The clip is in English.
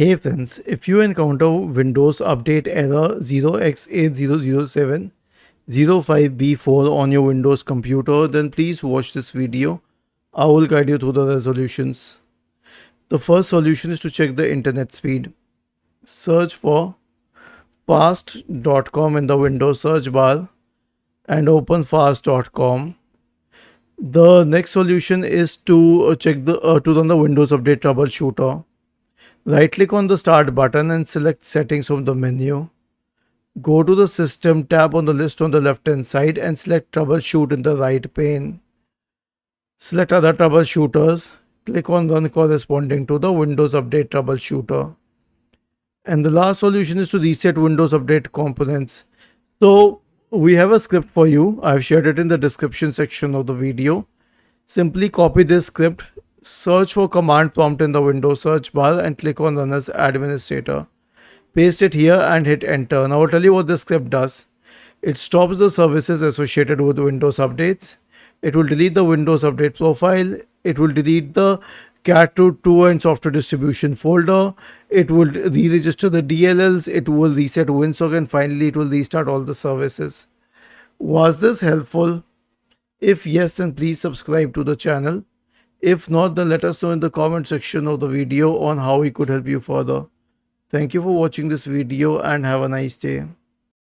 Hey friends, if you encounter Windows Update error 0x800705b4 on your Windows computer, then please watch this video. I will guide you through the resolutions. The first solution is to check the internet speed. Search for fast.com in the Windows search bar and open fast.com. The next solution is to run the Windows Update troubleshooter. Right click on the start button and select settings from the menu. Go to the system tab on the list on the left hand side and select troubleshoot in the right pane. Select other troubleshooters. Click on run corresponding to the Windows Update troubleshooter. And the last solution is to reset Windows Update components. So we have a script for you. I've shared it in the description section of the video. Simply copy this script. Search for command prompt in the Windows search bar and click on run as administrator. Paste it here and hit enter. Now I'll tell you what this script does. It stops the services associated with Windows updates. It will delete the Windows update profile. It will delete the cat2 and software distribution folder. It will re-register the DLLs. It will reset WinSock, and finally it will restart all the services. Was this helpful? If yes, then please subscribe to the channel. If not, then let us know in the comment section of the video on how we could help you further. Thank you for watching this video and have a nice day.